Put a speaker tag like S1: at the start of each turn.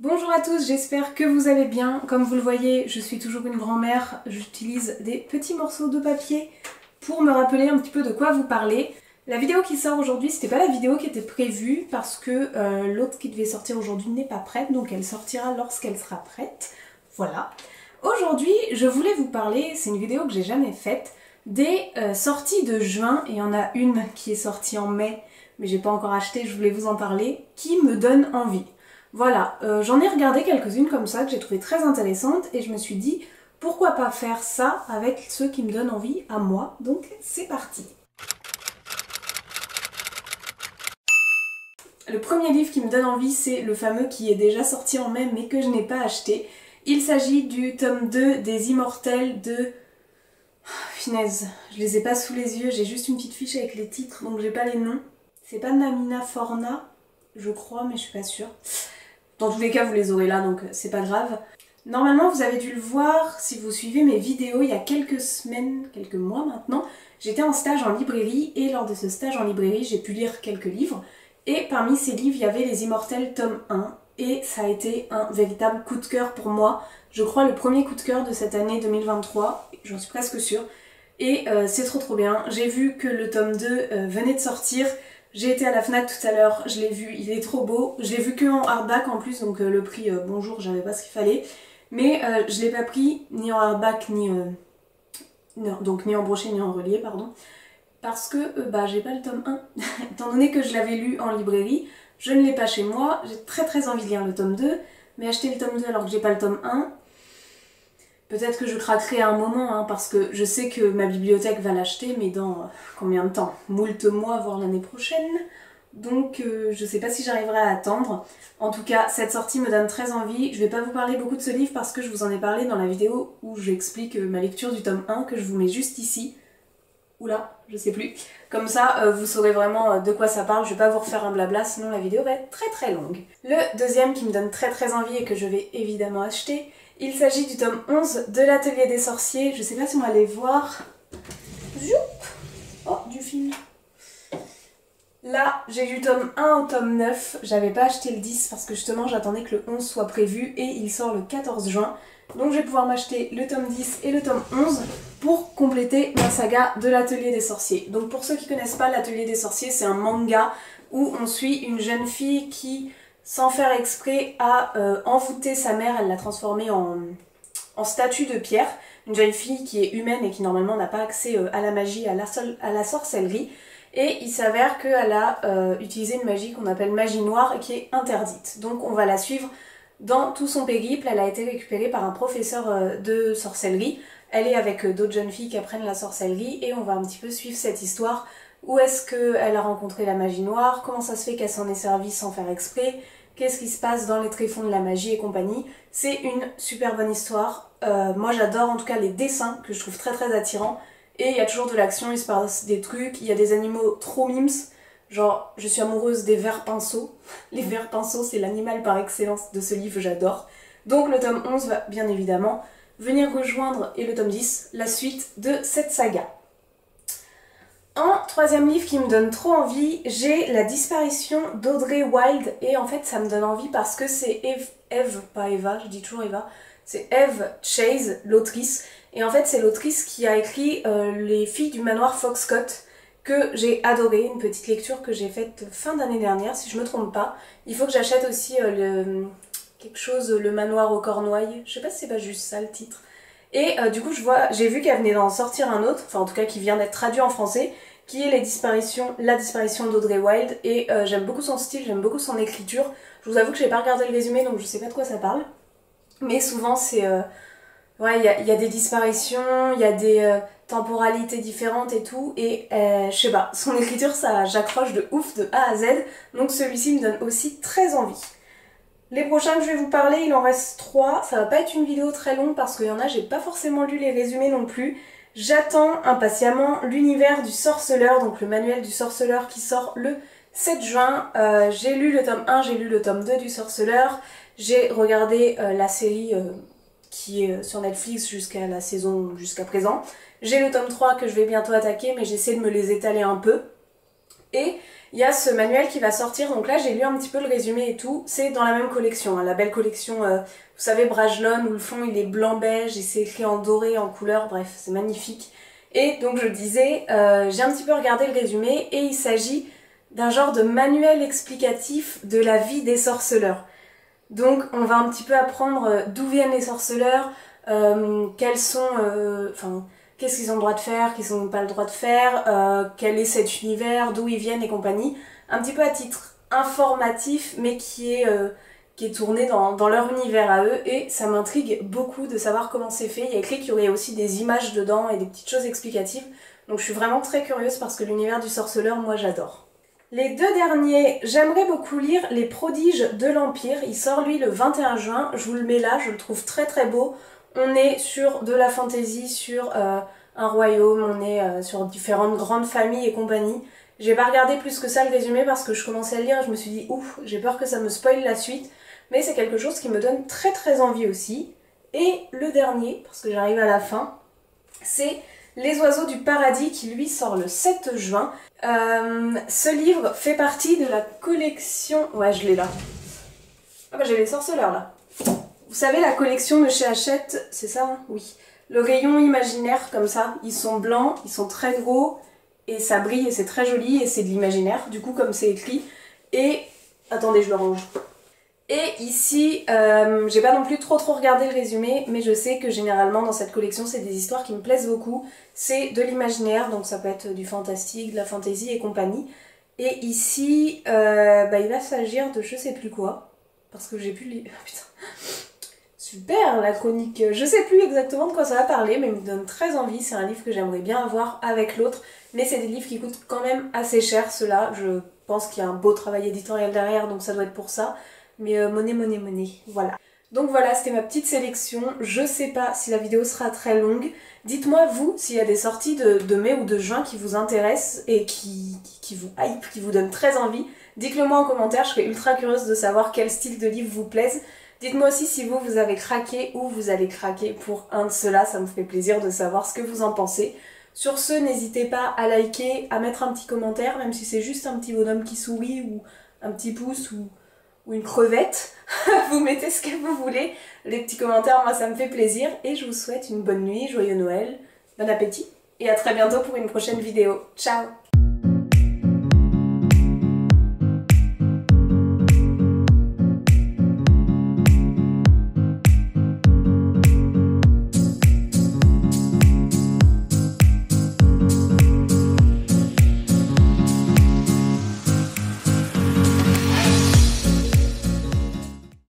S1: Bonjour à tous, j'espère que vous allez bien. Comme vous le voyez, je suis toujours une grand-mère. J'utilise des petits morceaux de papier pour me rappeler un petit peu de quoi vous parler. La vidéo qui sort aujourd'hui, c'était pas la vidéo qui était prévue parce que l'autre qui devait sortir aujourd'hui n'est pas prête, donc elle sortira lorsqu'elle sera prête. Voilà. Aujourd'hui, je voulais vous parler, c'est une vidéo que j'ai jamais faite, des sorties de juin, et il y en a une qui est sortie en mai, mais j'ai pas encore acheté, je voulais vous en parler, qui me donne envie. Voilà, j'en ai regardé quelques-unes comme ça que j'ai trouvé très intéressantes et je me suis dit pourquoi pas faire ça avec ceux qui me donnent envie à moi, donc c'est parti. Le premier livre qui me donne envie, c'est le fameux qui est déjà sorti en mai mais que je n'ai pas acheté. Il s'agit du tome 2 des Immortels de... Finesse, je les ai pas sous les yeux, j'ai juste une petite fiche avec les titres donc j'ai pas les noms. C'est pas Namina Forna, je crois, mais je suis pas sûre. Dans tous les cas, vous les aurez là, donc c'est pas grave. Normalement, vous avez dû le voir si vous suivez mes vidéos il y a quelques semaines, quelques mois maintenant. J'étais en stage en librairie et lors de ce stage en librairie, j'ai pu lire quelques livres. Et parmi ces livres, il y avait Les Immortels tome 1 et ça a été un véritable coup de cœur pour moi. Je crois le premier coup de cœur de cette année 2023, j'en suis presque sûre. Et c'est trop bien. J'ai vu que le tome 2 venait de sortir. J'ai été à la Fnac tout à l'heure, je l'ai vu, il est trop beau. Je l'ai vu que en hardback en plus, donc le prix, bonjour, j'avais pas ce qu'il fallait. Mais je l'ai pas pris ni en hardback, ni, donc ni en broché, ni en relié, pardon. Parce que j'ai pas le tome 1. Étant donné que je l'avais lu en librairie, je ne l'ai pas chez moi. J'ai très envie de lire le tome 2, mais acheter le tome 2 alors que j'ai pas le tome 1, peut-être que je craquerai à un moment, hein, parce que je sais que ma bibliothèque va l'acheter, mais dans combien de temps? Moult mois, voire l'année prochaine. Donc je sais pas si j'arriverai à attendre. En tout cas, cette sortie me donne très envie. Je vais pas vous parler beaucoup de ce livre parce que je vous en ai parlé dans la vidéo où j'explique ma lecture du tome 1, que je vous mets juste ici. Oula, je sais plus. Comme ça, vous saurez vraiment de quoi ça parle. Je vais pas vous refaire un blabla, sinon la vidéo va être très longue. Le deuxième qui me donne très envie et que je vais évidemment acheter, il s'agit du tome 11 de l'Atelier des Sorciers. Je sais pas si on va aller voir. Zoup. Oh, du film. Là, j'ai du tome 1 au tome 9. J'avais pas acheté le 10 parce que justement j'attendais que le 11 soit prévu et il sort le 14 juin. Donc je vais pouvoir m'acheter le tome 10 et le tome 11 pour compléter ma saga de l'Atelier des Sorciers. Donc pour ceux qui connaissent pas, l'Atelier des Sorciers, c'est un manga où on suit une jeune fille qui, sans faire exprès, a envoûté sa mère. Elle l'a transformée en statue de pierre. Une jeune fille qui est humaine et qui normalement n'a pas accès à la magie, à la sorcellerie. Et il s'avère qu'elle a utilisé une magie qu'on appelle magie noire et qui est interdite. Donc on va la suivre dans tout son périple. Elle a été récupérée par un professeur de sorcellerie. Elle est avec d'autres jeunes filles qui apprennent la sorcellerie et on va un petit peu suivre cette histoire. Où est-ce qu'elle a rencontré la magie noire? Comment ça se fait qu'elle s'en est servie sans faire exprès? Qu'est-ce qui se passe dans les tréfonds de la magie et compagnie? C'est une super bonne histoire. Moi j'adore en tout cas les dessins que je trouve très attirants. Et il y a toujours de l'action, il se passe des trucs, il y a des animaux trop mimes. Genre, je suis amoureuse des vers pinceaux. Les vers pinceaux, c'est l'animal par excellence de ce livre, j'adore. Donc le tome 11 va bien évidemment venir rejoindre, et le tome 10, la suite de cette saga. En troisième livre qui me donne trop envie, j'ai La disparition d'Audrey Wilde. Et en fait, ça me donne envie parce que c'est Eve, pas Eva, je dis toujours Eva, c'est Eve Chase, l'autrice. Et en fait, c'est l'autrice qui a écrit Les filles du manoir Foxcott, que j'ai adoré, une petite lecture que j'ai faite fin d'année dernière, si je me trompe pas. Il faut que j'achète aussi quelque chose, Le manoir aux Cornouailles, je sais pas si c'est pas juste ça le titre. Et du coup, j'ai vu qu'elle venait d'en sortir un autre, enfin en tout cas qui vient d'être traduit en français, qui est La disparition d'Audrey Wilde. Et j'aime beaucoup son style, j'aime beaucoup son écriture. Je vous avoue que j'ai pas regardé le résumé, donc je sais pas de quoi ça parle. Mais souvent, c'est... ouais, il y a des disparitions, il y a des temporalités différentes et tout, et je sais pas, son écriture, ça, j'accroche de ouf de A à Z, donc celui-ci me donne aussi très envie. Les prochains que je vais vous parler, il en reste 3, ça va pas être une vidéo très longue parce qu'il y en a, j'ai pas forcément lu les résumés non plus. J'attends impatiemment l'univers du sorceleur, donc le manuel du sorceleur qui sort le 7 juin. J'ai lu le tome 1, j'ai lu le tome 2 du sorceleur, j'ai regardé la série qui est sur Netflix jusqu'à la saison jusqu'à présent. J'ai le tome 3 que je vais bientôt attaquer, mais j'essaie de me les étaler un peu. Et il y a ce manuel qui va sortir, donc là j'ai lu un petit peu le résumé et tout, c'est dans la même collection, hein, la belle collection, vous savez, Brajlon, où le fond il est blanc-beige et c'est écrit en doré, en couleur, bref, c'est magnifique. Et donc je disais, j'ai un petit peu regardé le résumé et il s'agit d'un genre de manuel explicatif de la vie des sorceleurs. Donc on va un petit peu apprendre d'où viennent les sorceleurs, quels sont, qu'est-ce qu'ils ont le droit de faire, qu'est-ce qu'ils n'ont pas le droit de faire, quel est cet univers, d'où ils viennent et compagnie. Un petit peu à titre informatif, mais qui est tourné dans leur univers à eux, et ça m'intrigue beaucoup de savoir comment c'est fait. Il y a écrit qu'il y aurait aussi des images dedans et des petites choses explicatives, donc je suis vraiment très curieuse parce que l'univers du sorceleur, moi j'adore. Les deux derniers, j'aimerais beaucoup lire Les Prodiges de l'Empire. Il sort lui le 21 juin, je vous le mets là, je le trouve très très beau. On est sur de la fantasy, sur un royaume, on est sur différentes grandes familles et compagnie. J'ai pas regardé plus que ça le résumé parce que je commençais à le lire et je me suis dit ouf, j'ai peur que ça me spoile la suite. Mais c'est quelque chose qui me donne très très envie aussi. Et le dernier, parce que j'arrive à la fin, c'est Les Oiseaux du Paradis qui lui sort le 7 juin. Ce livre fait partie de la collection... Ouais, je l'ai là. Ah bah j'ai les sorceleurs là. Vous savez la collection de chez Hachette, c'est ça hein? Oui. Le rayon imaginaire comme ça, ils sont blancs, ils sont très gros et ça brille et c'est très joli et c'est de l'imaginaire, du coup comme c'est écrit. Et... attendez, je le range. Et ici, j'ai pas non plus trop regardé le résumé, mais je sais que généralement dans cette collection c'est des histoires qui me plaisent beaucoup. C'est de l'imaginaire, donc ça peut être du fantastique, de la fantasy et compagnie. Et ici, il va s'agir de je sais plus quoi, parce que j'ai plus lu... putain. Super la chronique, je sais plus exactement de quoi ça va parler, mais il me donne très envie, c'est un livre que j'aimerais bien avoir avec l'autre, mais c'est des livres qui coûtent quand même assez cher ceux-là, je pense qu'il y a un beau travail éditorial derrière, donc ça doit être pour ça. Mais monnaie, voilà. Donc voilà, c'était ma petite sélection. Je sais pas si la vidéo sera très longue. Dites-moi, vous, s'il y a des sorties de mai ou de juin qui vous intéressent et qui vous hype, qui vous donnent très envie. Dites-le moi en commentaire, je serais ultra curieuse de savoir quel style de livre vous plaise. Dites-moi aussi si vous avez craqué ou vous allez craquer pour un de ceux-là, ça me ferait plaisir de savoir ce que vous en pensez. Sur ce, n'hésitez pas à liker, à mettre un petit commentaire, même si c'est juste un petit bonhomme qui sourit ou un petit pouce ou une crevette, vous mettez ce que vous voulez, les petits commentaires, moi ça me fait plaisir, et je vous souhaite une bonne nuit, joyeux Noël, bon appétit, et à très bientôt pour une prochaine vidéo. Ciao!